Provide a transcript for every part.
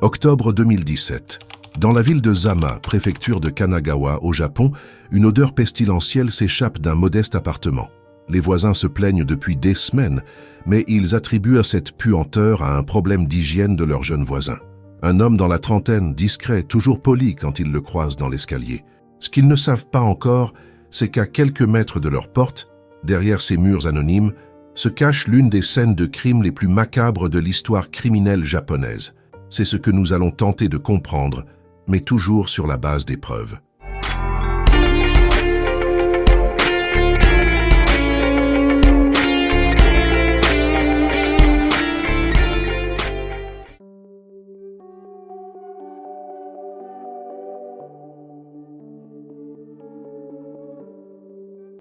Octobre 2017. Dans la ville de Zama, préfecture de Kanagawa, au Japon, une odeur pestilentielle s'échappe d'un modeste appartement. Les voisins se plaignent depuis des semaines, mais ils attribuent à cette puanteur à un problème d'hygiène de leur jeune voisin. Un homme dans la trentaine, discret, toujours poli quand ils le croisent dans l'escalier. Ce qu'ils ne savent pas encore, c'est qu'à quelques mètres de leur porte, derrière ces murs anonymes, se cache l'une des scènes de crime les plus macabres de l'histoire criminelle japonaise. C'est ce que nous allons tenter de comprendre, mais toujours sur la base des preuves.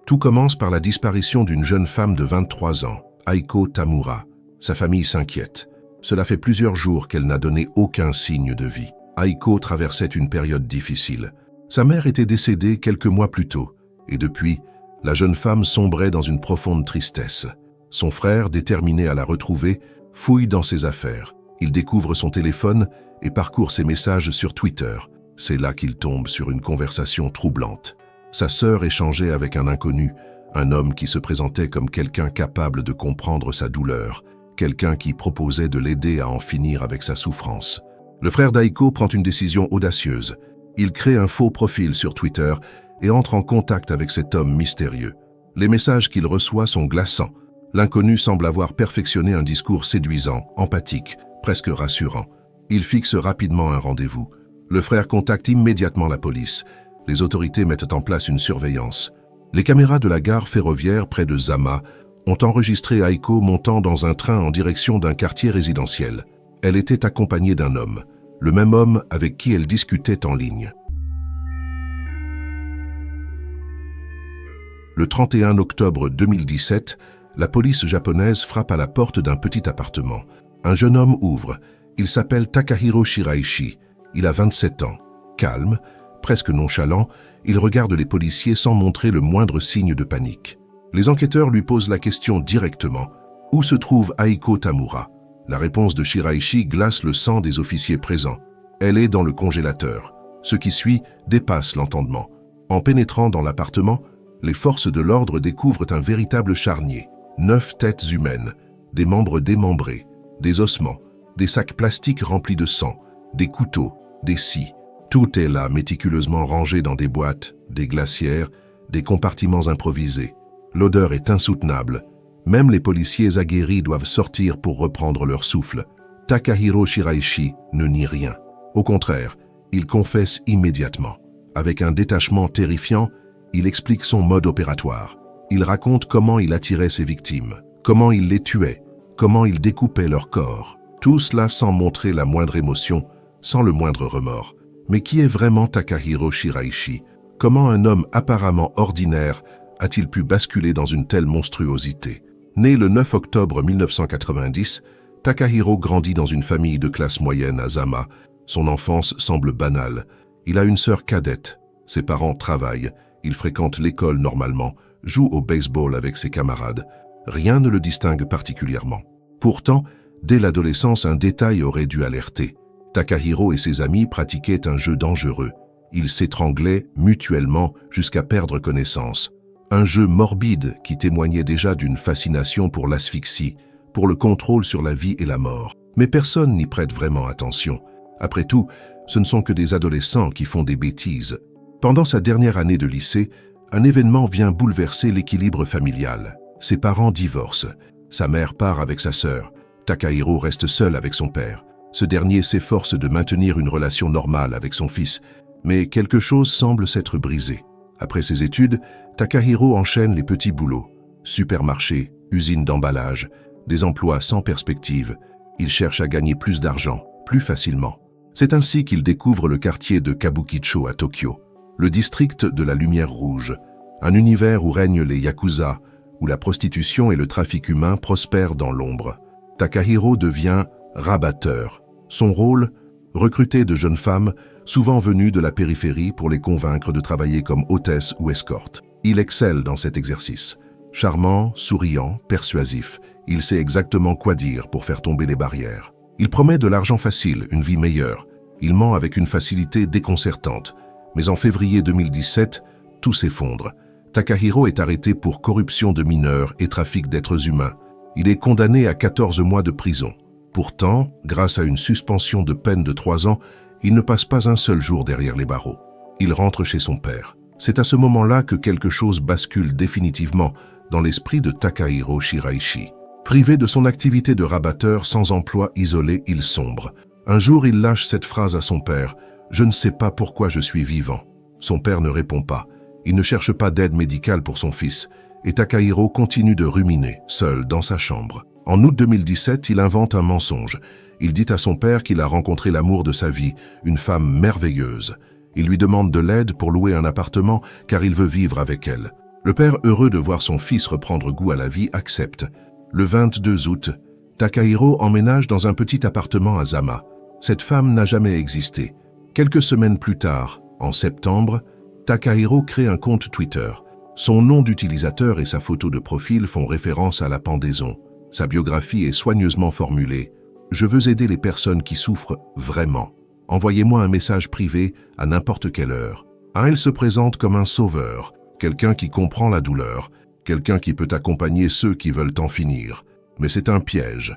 Tout commence par la disparition d'une jeune femme de 23 ans, Aiko Tamura. Sa famille s'inquiète. Cela fait plusieurs jours qu'elle n'a donné aucun signe de vie. Aiko traversait une période difficile. Sa mère était décédée quelques mois plus tôt, et depuis, la jeune femme sombrait dans une profonde tristesse. Son frère, déterminé à la retrouver, fouille dans ses affaires. Il découvre son téléphone et parcourt ses messages sur Twitter. C'est là qu'il tombe sur une conversation troublante. Sa sœur échangeait avec un inconnu, un homme qui se présentait comme quelqu'un capable de comprendre sa douleur, quelqu'un qui proposait de l'aider à en finir avec sa souffrance. Le frère d'Aiko prend une décision audacieuse. Il crée un faux profil sur Twitter et entre en contact avec cet homme mystérieux. Les messages qu'il reçoit sont glaçants. L'inconnu semble avoir perfectionné un discours séduisant, empathique, presque rassurant. Il fixe rapidement un rendez-vous. Le frère contacte immédiatement la police. Les autorités mettent en place une surveillance. Les caméras de la gare ferroviaire près de Zama ont enregistré Aiko montant dans un train en direction d'un quartier résidentiel. Elle était accompagnée d'un homme, le même homme avec qui elle discutait en ligne. Le 31 octobre 2017, la police japonaise frappe à la porte d'un petit appartement. Un jeune homme ouvre. Il s'appelle Takahiro Shiraishi. Il a 27 ans. Calme, presque nonchalant, il regarde les policiers sans montrer le moindre signe de panique. Les enquêteurs lui posent la question directement. Où se trouve Aiko Tamura? La réponse de Shiraishi glace le sang des officiers présents. Elle est dans le congélateur. Ce qui suit dépasse l'entendement. En pénétrant dans l'appartement, les forces de l'ordre découvrent un véritable charnier. 9 têtes humaines, des membres démembrés, des ossements, des sacs plastiques remplis de sang, des couteaux, des scies. Tout est là, méticuleusement rangé dans des boîtes, des glacières, des compartiments improvisés. L'odeur est insoutenable. Même les policiers aguerris doivent sortir pour reprendre leur souffle. Takahiro Shiraishi ne nie rien. Au contraire, il confesse immédiatement. Avec un détachement terrifiant, il explique son mode opératoire. Il raconte comment il attirait ses victimes, comment il les tuait, comment il découpait leur corps. Tout cela sans montrer la moindre émotion, sans le moindre remords. Mais qui est vraiment Takahiro Shiraishi? Comment un homme apparemment ordinaire a-t-il pu basculer dans une telle monstruosité? Né le 9 octobre 1990, Takahiro grandit dans une famille de classe moyenne à Zama. Son enfance semble banale. Il a une sœur cadette. Ses parents travaillent. Il fréquente l'école normalement, joue au baseball avec ses camarades. Rien ne le distingue particulièrement. Pourtant, dès l'adolescence, un détail aurait dû alerter. Takahiro et ses amis pratiquaient un jeu dangereux. Ils s'étranglaient mutuellement jusqu'à perdre connaissance. Un jeu morbide qui témoignait déjà d'une fascination pour l'asphyxie, pour le contrôle sur la vie et la mort. Mais personne n'y prête vraiment attention. Après tout, ce ne sont que des adolescents qui font des bêtises. Pendant sa dernière année de lycée, un événement vient bouleverser l'équilibre familial. Ses parents divorcent. Sa mère part avec sa sœur. Takahiro reste seul avec son père. Ce dernier s'efforce de maintenir une relation normale avec son fils, mais quelque chose semble s'être brisé. Après ses études, Takahiro enchaîne les petits boulots. Supermarché, usine d'emballage, des emplois sans perspective. Il cherche à gagner plus d'argent, plus facilement. C'est ainsi qu'il découvre le quartier de Kabukicho à Tokyo, le district de la lumière rouge, un univers où règnent les yakuza, où la prostitution et le trafic humain prospèrent dans l'ombre. Takahiro devient rabatteur. Son rôle, recruter de jeunes femmes, souvent venues de la périphérie pour les convaincre de travailler comme hôtesse ou escorte. Il excelle dans cet exercice. Charmant, souriant, persuasif, il sait exactement quoi dire pour faire tomber les barrières. Il promet de l'argent facile, une vie meilleure. Il ment avec une facilité déconcertante. Mais en février 2017, tout s'effondre. Takahiro est arrêté pour corruption de mineurs et trafic d'êtres humains. Il est condamné à 14 mois de prison. Pourtant, grâce à une suspension de peine de 3 ans, il ne passe pas un seul jour derrière les barreaux. Il rentre chez son père. C'est à ce moment-là que quelque chose bascule définitivement dans l'esprit de Takahiro Shiraishi. Privé de son activité de rabatteur, sans emploi, isolé, il sombre. Un jour, il lâche cette phrase à son père. « Je ne sais pas pourquoi je suis vivant ». Son père ne répond pas. Il ne cherche pas d'aide médicale pour son fils. Et Takahiro continue de ruminer, seul, dans sa chambre. En août 2017, il invente un mensonge. Il dit à son père qu'il a rencontré l'amour de sa vie, une femme merveilleuse. Il lui demande de l'aide pour louer un appartement car il veut vivre avec elle. Le père, heureux de voir son fils reprendre goût à la vie, accepte. Le 22 août, Takahiro emménage dans un petit appartement à Zama. Cette femme n'a jamais existé. Quelques semaines plus tard, en septembre, Takahiro crée un compte Twitter. Son nom d'utilisateur et sa photo de profil font référence à la pendaison. Sa biographie est soigneusement formulée. « Je veux aider les personnes qui souffrent vraiment. Envoyez-moi un message privé à n'importe quelle heure. » Il se présente comme un sauveur, quelqu'un qui comprend la douleur, quelqu'un qui peut accompagner ceux qui veulent en finir. Mais c'est un piège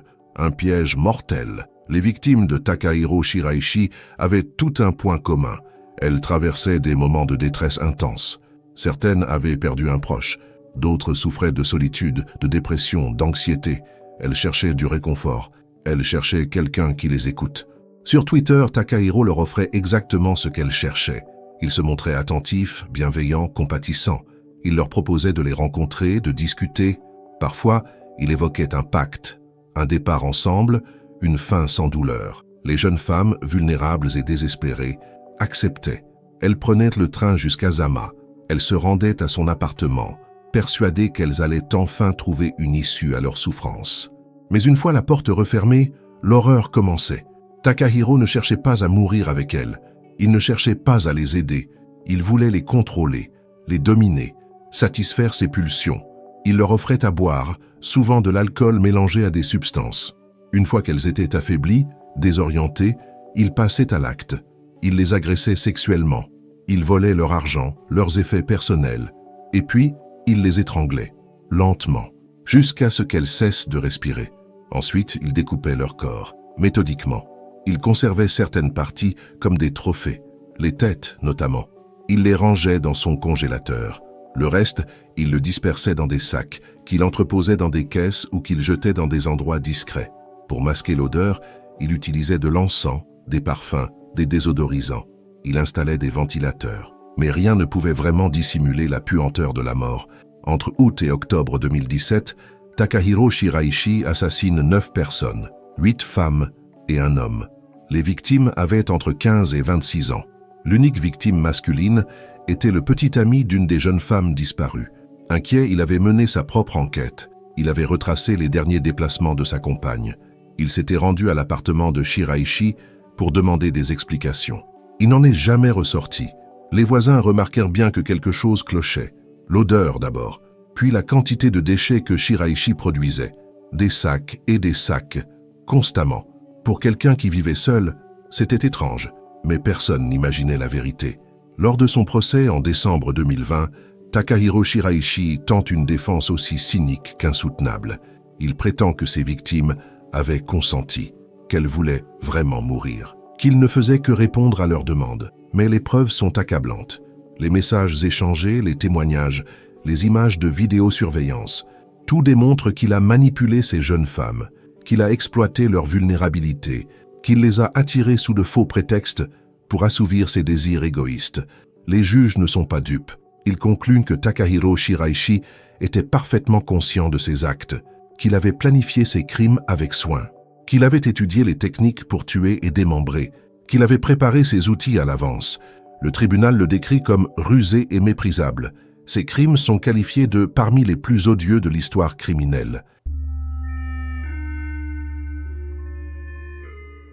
mortel. Les victimes de Takahiro Shiraishi avaient tout un point commun. Elles traversaient des moments de détresse intense. Certaines avaient perdu un proche, d'autres souffraient de solitude, de dépression, d'anxiété. Elles cherchaient du réconfort, elles cherchaient quelqu'un qui les écoute. Sur Twitter, Takahiro leur offrait exactement ce qu'elles cherchaient. Il se montrait attentif, bienveillant, compatissant. Il leur proposait de les rencontrer, de discuter. Parfois, il évoquait un pacte, un départ ensemble, une fin sans douleur. Les jeunes femmes, vulnérables et désespérées, acceptaient. Elles prenaient le train jusqu'à Zama. Elles se rendaient à son appartement, persuadées qu'elles allaient enfin trouver une issue à leur souffrance. Mais une fois la porte refermée, l'horreur commençait. Takahiro ne cherchait pas à mourir avec elles. Il ne cherchait pas à les aider. Il voulait les contrôler, les dominer, satisfaire ses pulsions. Il leur offrait à boire, souvent de l'alcool mélangé à des substances. Une fois qu'elles étaient affaiblies, désorientées, il passait à l'acte. Il les agressait sexuellement. Il volait leur argent, leurs effets personnels. Et puis, il les étranglait, lentement, jusqu'à ce qu'elles cessent de respirer. Ensuite, il découpait leur corps, méthodiquement. Il conservait certaines parties comme des trophées, les têtes notamment. Il les rangeait dans son congélateur. Le reste, il le dispersait dans des sacs, qu'il entreposait dans des caisses ou qu'il jetait dans des endroits discrets. Pour masquer l'odeur, il utilisait de l'encens, des parfums, des désodorisants. Il installait des ventilateurs. Mais rien ne pouvait vraiment dissimuler la puanteur de la mort. Entre août et octobre 2017, Takahiro Shiraishi assassine 9 personnes, 8 femmes et un homme. Les victimes avaient entre 15 et 26 ans. L'unique victime masculine était le petit ami d'une des jeunes femmes disparues. Inquiet, il avait mené sa propre enquête. Il avait retracé les derniers déplacements de sa compagne. Il s'était rendu à l'appartement de Shiraishi pour demander des explications. Il n'en est jamais ressorti. Les voisins remarquèrent bien que quelque chose clochait. L'odeur d'abord, puis la quantité de déchets que Shiraishi produisait. Des sacs et des sacs, constamment. Pour quelqu'un qui vivait seul, c'était étrange, mais personne n'imaginait la vérité. Lors de son procès en décembre 2020, Takahiro Shiraishi tente une défense aussi cynique qu'insoutenable. Il prétend que ses victimes avaient consenti, qu'elles voulaient vraiment mourir, qu'il ne faisait que répondre à leurs demandes. Mais les preuves sont accablantes. Les messages échangés, les témoignages, les images de vidéosurveillance, tout démontre qu'il a manipulé ces jeunes femmes, qu'il a exploité leur vulnérabilité, qu'il les a attirées sous de faux prétextes pour assouvir ses désirs égoïstes. Les juges ne sont pas dupes. Ils concluent que Takahiro Shiraishi était parfaitement conscient de ses actes, qu'il avait planifié ses crimes avec soin, qu'il avait étudié les techniques pour tuer et démembrer, qu'il avait préparé ses outils à l'avance. Le tribunal le décrit comme rusé et méprisable. Ces crimes sont qualifiés de parmi les plus odieux de l'histoire criminelle.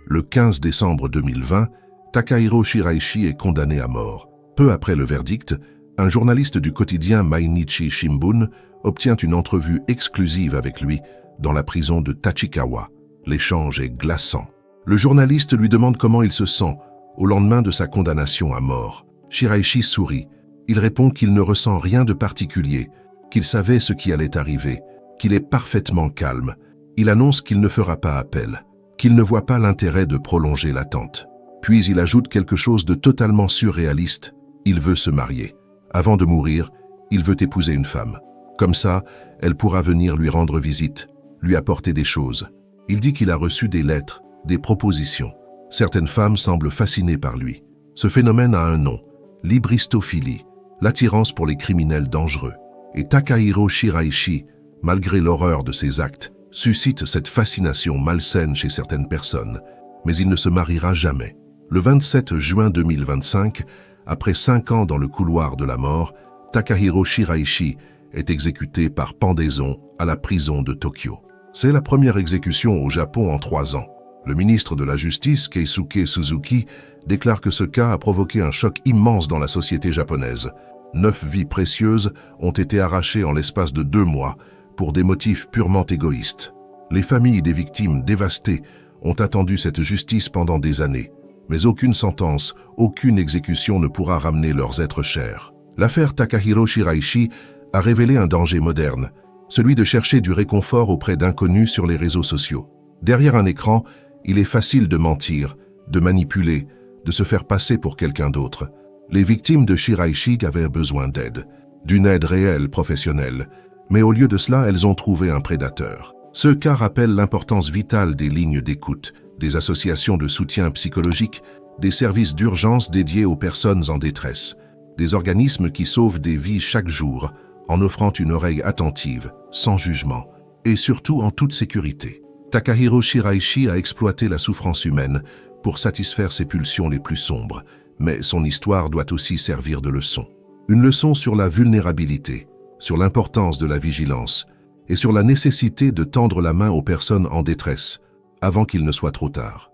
Le 15 décembre 2020, Takahiro Shiraishi est condamné à mort. Peu après le verdict, un journaliste du quotidien Mainichi Shimbun obtient une entrevue exclusive avec lui dans la prison de Tachikawa. L'échange est glaçant. Le journaliste lui demande comment il se sent au lendemain de sa condamnation à mort. Shiraishi sourit. Il répond qu'il ne ressent rien de particulier, qu'il savait ce qui allait arriver, qu'il est parfaitement calme. Il annonce qu'il ne fera pas appel, qu'il ne voit pas l'intérêt de prolonger l'attente. Puis il ajoute quelque chose de totalement surréaliste. Il veut se marier. Avant de mourir, il veut épouser une femme. Comme ça, elle pourra venir lui rendre visite, lui apporter des choses. Il dit qu'il a reçu des lettres, des propositions. Certaines femmes semblent fascinées par lui. Ce phénomène a un nom, l'hybristophilie, l'attirance pour les criminels dangereux. Et Takahiro Shiraishi, malgré l'horreur de ses actes, suscite cette fascination malsaine chez certaines personnes. Mais il ne se mariera jamais. Le 27 juin 2025, après 5 ans dans le couloir de la mort, Takahiro Shiraishi est exécuté par pendaison à la prison de Tokyo. C'est la première exécution au Japon en 3 ans. Le ministre de la Justice, Keisuke Suzuki, déclare que ce cas a provoqué un choc immense dans la société japonaise. 9 vies précieuses ont été arrachées en l'espace de 2 mois pour des motifs purement égoïstes. Les familles des victimes dévastées ont attendu cette justice pendant des années, mais aucune sentence, aucune exécution ne pourra ramener leurs êtres chers. L'affaire Takahiro Shiraishi a révélé un danger moderne, celui de chercher du réconfort auprès d'inconnus sur les réseaux sociaux. Derrière un écran, il est facile de mentir, de manipuler, de se faire passer pour quelqu'un d'autre. Les victimes de Shiraishi avaient besoin d'aide, d'une aide réelle, professionnelle, mais au lieu de cela, elles ont trouvé un prédateur. Ce cas rappelle l'importance vitale des lignes d'écoute, des associations de soutien psychologique, des services d'urgence dédiés aux personnes en détresse, des organismes qui sauvent des vies chaque jour en offrant une oreille attentive, sans jugement, et surtout en toute sécurité. Takahiro Shiraishi a exploité la souffrance humaine pour satisfaire ses pulsions les plus sombres, mais son histoire doit aussi servir de leçon. Une leçon sur la vulnérabilité, sur l'importance de la vigilance et sur la nécessité de tendre la main aux personnes en détresse avant qu'il ne soit trop tard.